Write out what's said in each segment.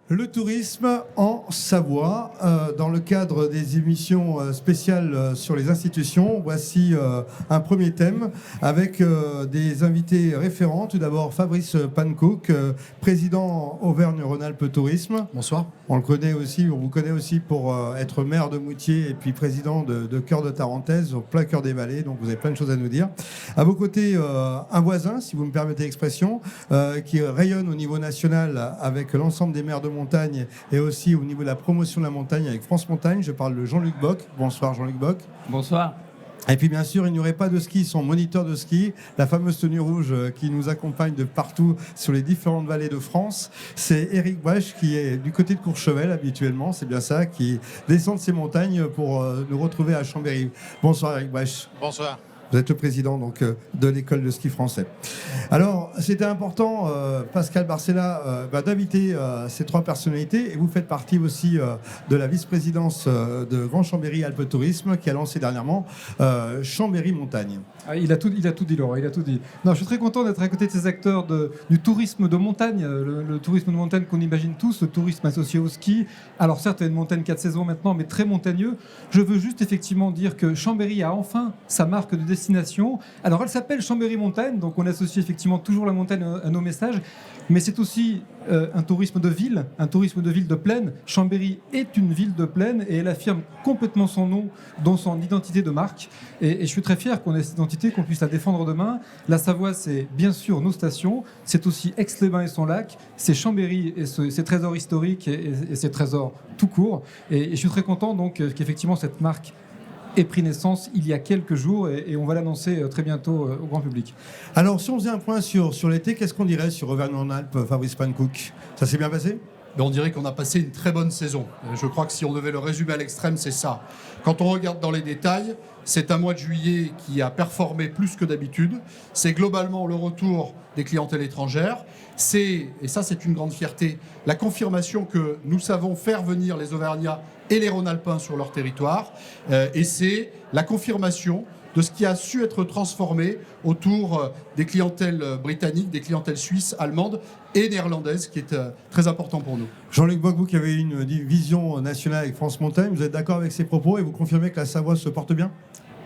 Le tourisme en Savoie, dans le cadre des émissions spéciales sur les institutions. Voici un premier thème avec des invités référents. Tout d'abord Fabrice Pannecook, président Auvergne-Rhône-Alpes Tourisme. Bonsoir. On vous connaît aussi pour être maire de Moutier et puis président de Cœur de Tarentaise, au plein cœur des vallées, donc vous avez plein de choses à nous dire. À vos côtés, un voisin, si vous me permettez l'expression, qui rayonne au niveau national avec l'ensemble des maires de montagne et aussi au niveau de la promotion de la montagne avec France Montagne. Je parle de Jean-Luc Bock. Bonsoir Jean-Luc Bock. Bonsoir. Et puis bien sûr, il n'y aurait pas de ski sans moniteur de ski, la fameuse tenue rouge qui nous accompagne de partout sur les différentes vallées de France. C'est Éric Brèche qui est du côté de Courchevel habituellement, c'est bien ça, qui descend de ces montagnes pour nous retrouver à Chambéry. Bonsoir Éric Brèche. Bonsoir. Vous êtes le président donc, de l'école de ski français. Alors, c'était important, Pascal Barcella, d'inviter ces trois personnalités. Et vous faites partie aussi de la vice-présidence de Grand Chambéry Alpes Tourisme qui a lancé dernièrement Chambéry Montagne. Ah, il a tout dit, Laurent, il a tout dit. Non, je suis très content d'être à côté de ces acteurs du tourisme de montagne, le tourisme de montagne qu'on imagine tous, le tourisme associé au ski. Alors certes, il y a une montagne 4 saisons maintenant, mais très montagneux. Je veux juste effectivement dire que Chambéry a enfin sa marque de destination. Alors elle s'appelle Chambéry Montagne, donc on associe effectivement toujours la montagne à nos messages, mais c'est aussi un tourisme de ville de plaine. Chambéry est une ville de plaine et elle affirme complètement son nom dans son identité de marque. Et je suis très fier qu'on ait cette identité, qu'on puisse la défendre demain. La Savoie, c'est bien sûr nos stations, c'est aussi Aix-les-Bains et son lac, c'est Chambéry et ses trésors historiques et ses trésors tout court. Et je suis très content donc qu'effectivement cette marque ait pris naissance il y a quelques jours et on va l'annoncer très bientôt au grand public. Alors, si on faisait un point sur l'été, qu'est-ce qu'on dirait sur Auvergne-Rhône-Alpes, Fabrice Pannecook? Ça s'est bien passé? On dirait qu'on a passé une très bonne saison. Je crois que si on devait le résumer à l'extrême, c'est ça. Quand on regarde dans les détails, c'est un mois de juillet qui a performé plus que d'habitude. C'est globalement le retour des clientèles étrangères. C'est, et ça c'est une grande fierté, la confirmation que nous savons faire venir les Auvergnats et les Rhône-Alpins sur leur territoire. Et c'est la confirmation de ce qui a su être transformé autour des clientèles britanniques, des clientèles suisses, allemandes et néerlandaises, qui est très important pour nous. Jean-Luc Bock, vous qui avez une vision nationale avec France Montagne, vous êtes d'accord avec ces propos et vous confirmez que la Savoie se porte bien?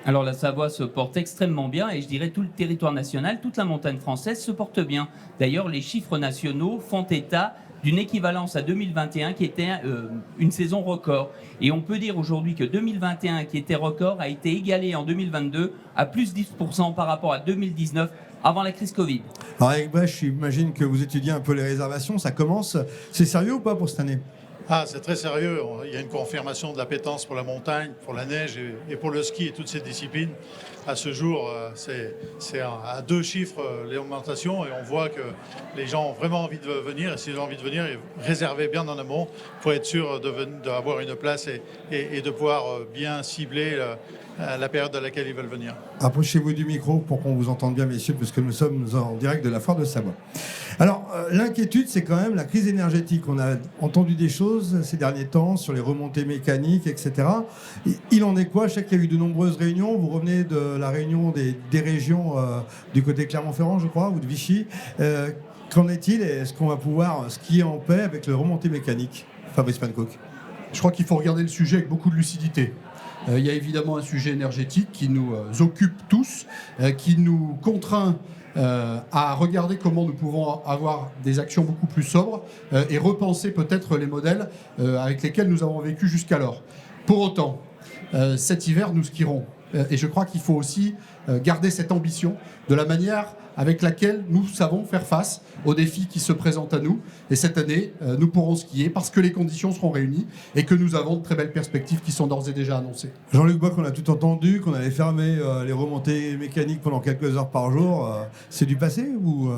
Alors la Savoie se porte extrêmement bien et je dirais tout le territoire national, toute la montagne française se porte bien. D'ailleurs, les chiffres nationaux font état d'une équivalence à 2021 qui était une saison record. Et on peut dire aujourd'hui que 2021, qui était record, a été égalé en 2022 à plus 10% par rapport à 2019, avant la crise Covid. Alors Eric Brèche, j'imagine que vous étudiez un peu les réservations, ça commence. C'est sérieux ou pas pour cette année? C'est très sérieux. Il y a une confirmation de l'appétence pour la montagne, pour la neige et pour le ski et toutes ces disciplines. À ce jour, c'est à 2 chiffres l'augmentation et on voit que les gens ont vraiment envie de venir. Et s'ils ont envie de venir, réservez bien en amont pour être sûr d'avoir une place et de pouvoir bien cibler la période à laquelle ils veulent venir. Approchez-vous du micro pour qu'on vous entende bien, messieurs, puisque nous sommes en direct de la foire de Savoie. Alors, l'inquiétude, c'est quand même la crise énergétique. On a entendu des choses ces derniers temps sur les remontées mécaniques, etc. Il en est quoi? Je sais qu'il y a eu de nombreuses réunions. Vous revenez de la réunion des régions du côté Clermont-Ferrand, je crois, ou de Vichy. Qu'en est-il? Est-ce qu'on va pouvoir skier en paix avec les remontées mécaniques? Fabrice Pannecook. Je crois qu'il faut regarder le sujet avec beaucoup de lucidité. Il y a évidemment un sujet énergétique qui nous occupe tous, qui nous contraint à regarder comment nous pouvons avoir des actions beaucoup plus sobres et repenser peut-être les modèles avec lesquels nous avons vécu jusqu'alors. Pour autant, cet hiver, nous skierons. Et je crois qu'il faut aussi garder cette ambition de la manière avec laquelle nous savons faire face aux défis qui se présentent à nous. Et cette année, nous pourrons skier parce que les conditions seront réunies et que nous avons de très belles perspectives qui sont d'ores et déjà annoncées. Jean-Luc Bock, on a tout entendu, qu'on allait fermer les remontées mécaniques pendant quelques heures par jour. C'est du passé ou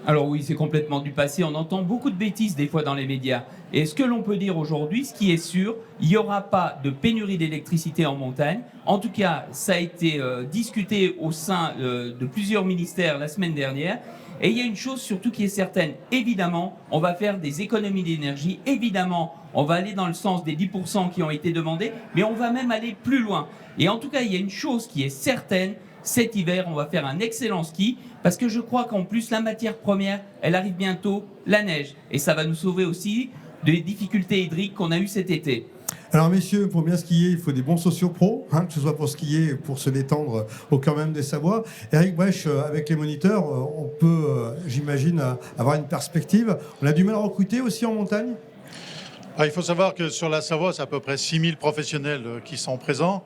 Alors oui, c'est complètement du passé. On entend beaucoup de bêtises des fois dans les médias. Et ce que l'on peut dire aujourd'hui, ce qui est sûr, il n'y aura pas de pénurie d'électricité en montagne. En tout cas, ça a été discuté au sein de plusieurs ministères la semaine dernière. Et il y a une chose surtout qui est certaine. Évidemment, on va faire des économies d'énergie. Évidemment, on va aller dans le sens des 10% qui ont été demandés. Mais on va même aller plus loin. Et en tout cas, il y a une chose qui est certaine. Cet hiver, on va faire un excellent ski parce que je crois qu'en plus, la matière première, elle arrive bientôt, la neige. Et ça va nous sauver aussi des difficultés hydriques qu'on a eues cet été. Alors messieurs, pour bien skier, il faut des bons sociopros, que ce soit pour skier, pour se détendre au cœur même des Savoies. Eric Brech, avec les moniteurs, on peut, j'imagine, avoir une perspective. On a du mal à recruter aussi en montagne ? Il faut savoir que sur la Savoie, c'est à peu près 6000 professionnels qui sont présents.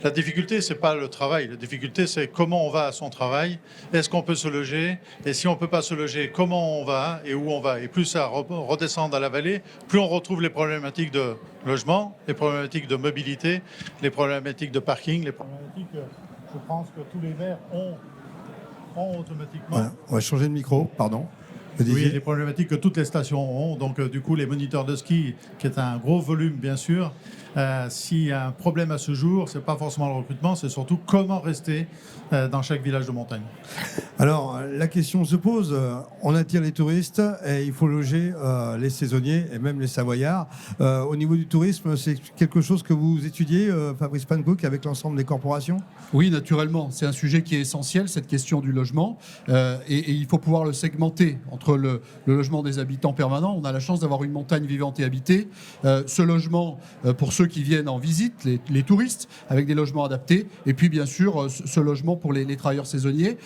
La difficulté, ce n'est pas le travail. La difficulté, c'est comment on va à son travail. Est-ce qu'on peut se loger? Et si on ne peut pas se loger, comment on va et où on va? Et plus ça redescend dans la vallée, plus on retrouve les problématiques de logement, les problématiques de mobilité, les problématiques de parking, les problématiques que je pense que tous les maires ont automatiquement. Voilà. On va changer de micro, pardon. Oui, les problématiques que toutes les stations ont. Donc, du coup, les moniteurs de ski, qui est un gros volume, bien sûr. S'il y a un problème à ce jour, ce n'est pas forcément le recrutement, c'est surtout comment rester dans chaque village de montagne. Alors, la question se pose, on attire les touristes et il faut loger les saisonniers et même les Savoyards. Au niveau du tourisme, c'est quelque chose que vous étudiez, Fabrice Pankouk, avec l'ensemble des corporations ? Oui, naturellement. C'est un sujet qui est essentiel, cette question du logement. Et il faut pouvoir le segmenter entre le logement des habitants permanents. On a la chance d'avoir une montagne vivante et habitée. Ce logement, pour ceux qui viennent en visite, les touristes, avec des logements adaptés. Et puis, bien sûr, ce logement pour les travailleurs saisonniers.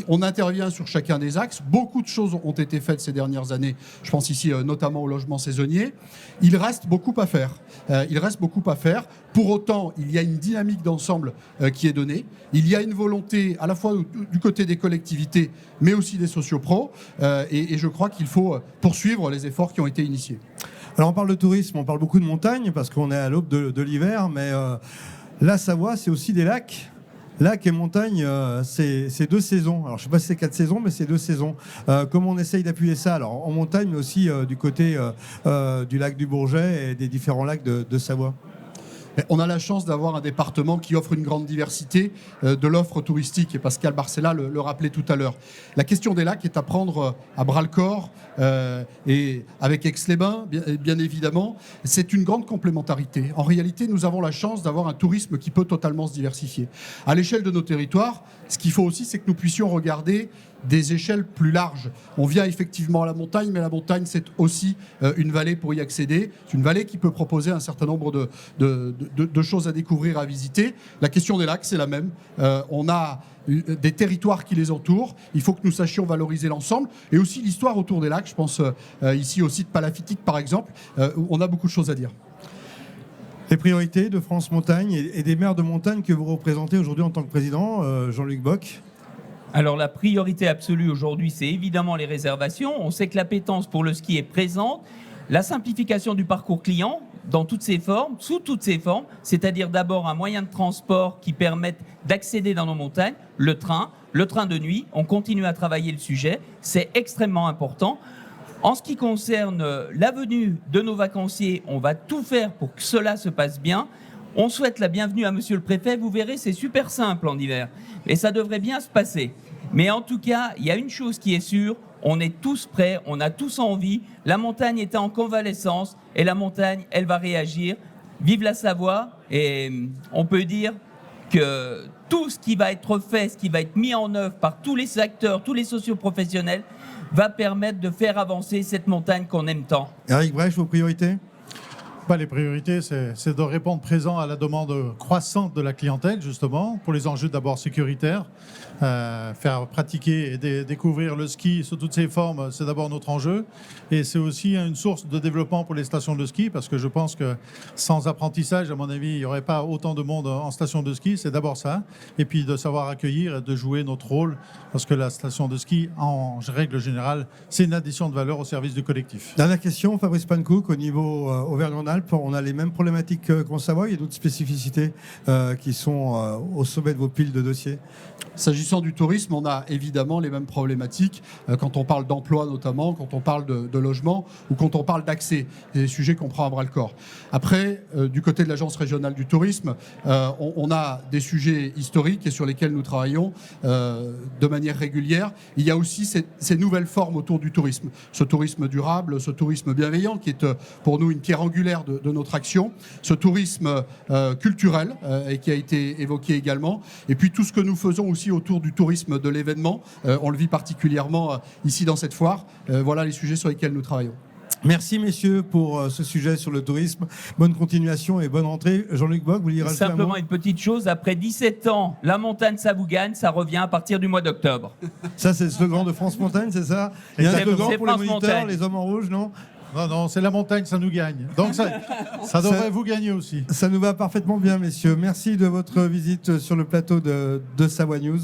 On intervient sur chacun des axes. Beaucoup de choses ont été faites ces dernières années. Je pense ici notamment au logement saisonnier. Il reste beaucoup à faire. Pour autant, il y a une dynamique d'ensemble qui est donnée. Il y a une volonté à la fois du côté des collectivités, mais aussi des sociopros. Et je crois qu'il faut poursuivre les efforts qui ont été initiés. Alors on parle de tourisme, on parle beaucoup de montagne parce qu'on est à l'aube de l'hiver, mais la Savoie, c'est aussi des lacs. Lac et montagne, c'est 2 saisons. Alors je ne sais pas si c'est 4 saisons, mais c'est 2 saisons. Comment on essaye d'appuyer ça? Alors en montagne, mais aussi du côté du lac du Bourget et des différents lacs de Savoie. On a la chance d'avoir un département qui offre une grande diversité de l'offre touristique, et Pascal Barcella le rappelait tout à l'heure. La question des lacs est à prendre à bras-le-corps, et avec Aix-les-Bains, bien évidemment. C'est une grande complémentarité. En réalité, nous avons la chance d'avoir un tourisme qui peut totalement se diversifier. À l'échelle de nos territoires, ce qu'il faut aussi, c'est que nous puissions regarder des échelles plus larges. On vient effectivement à la montagne, mais la montagne, c'est aussi une vallée pour y accéder. C'est une vallée qui peut proposer un certain nombre de choses à découvrir, à visiter. La question des lacs, c'est la même. On a des territoires qui les entourent. Il faut que nous sachions valoriser l'ensemble. Et aussi l'histoire autour des lacs. Je pense ici au site Palafitique, par exemple, où on a beaucoup de choses à dire. Les priorités de France Montagne et des maires de montagne que vous représentez aujourd'hui en tant que président, Jean-Luc Bock. Alors la priorité absolue aujourd'hui, c'est évidemment les réservations. On sait que l'appétence pour le ski est présente. La simplification du parcours client dans toutes ses formes, sous toutes ses formes, c'est-à-dire d'abord un moyen de transport qui permette d'accéder dans nos montagnes, le train de nuit. On continue à travailler le sujet, c'est extrêmement important. En ce qui concerne la venue de nos vacanciers, on va tout faire pour que cela se passe bien. On souhaite la bienvenue à Monsieur le Préfet. Vous verrez, c'est super simple en hiver. Et ça devrait bien se passer. Mais en tout cas, il y a une chose qui est sûre. On est tous prêts, on a tous envie. La montagne était en convalescence et la montagne, elle va réagir. Vive la Savoie. Et on peut dire que tout ce qui va être fait, ce qui va être mis en œuvre par tous les acteurs, tous les socioprofessionnels, va permettre de faire avancer cette montagne qu'on aime tant. Eric Brech, vos priorités ? Les priorités, c'est de répondre présent à la demande croissante de la clientèle, justement, pour les enjeux d'abord sécuritaires. Faire pratiquer et découvrir le ski sous toutes ses formes, c'est d'abord notre enjeu. Et c'est aussi une source de développement pour les stations de ski, parce que je pense que sans apprentissage, à mon avis, il n'y aurait pas autant de monde en station de ski. C'est d'abord ça. Et puis de savoir accueillir et de jouer notre rôle, parce que la station de ski, en règle générale, c'est une addition de valeur au service du collectif. Dernière question, Fabrice Pankouk, au niveau Auvergne-Rhône-Alpes, on a les mêmes problématiques qu'en Savoie. Il y a d'autres spécificités qui sont au sommet de vos piles de dossiers. S'agissant du tourisme, on a évidemment les mêmes problématiques quand on parle d'emploi notamment, quand on parle de logement ou quand on parle d'accès. C'est des sujets qu'on prend à bras-le-corps. Après, du côté de l'Agence régionale du tourisme, on a des sujets historiques et sur lesquels nous travaillons de manière régulière. Il y a aussi ces nouvelles formes autour du tourisme. Ce tourisme durable, ce tourisme bienveillant qui est pour nous une pierre angulaire de notre action. Ce tourisme culturel et qui a été évoqué également. Et puis tout ce que nous faisons aussi autour du tourisme de l'événement. On le vit particulièrement ici dans cette foire. Voilà les sujets sur lesquels nous travaillons. Merci messieurs pour ce sujet sur le tourisme. Bonne continuation et bonne rentrée. Jean-Luc Bock, vous voulez rajouter un Simplement mot ? une petite chose, après 17 ans, la montagne ça vous gagne, ça revient à partir du mois d'octobre. Ça, c'est le slogan de France Montagne, c'est ça ? Il y a un C'est slogan pour les France moniteurs, Montagne. les hommes en rouge, non ? Non, c'est la montagne, ça nous gagne. Donc ça devrait vous gagner aussi. Ça nous va parfaitement bien, messieurs. Merci de votre visite sur le plateau de Savoie News.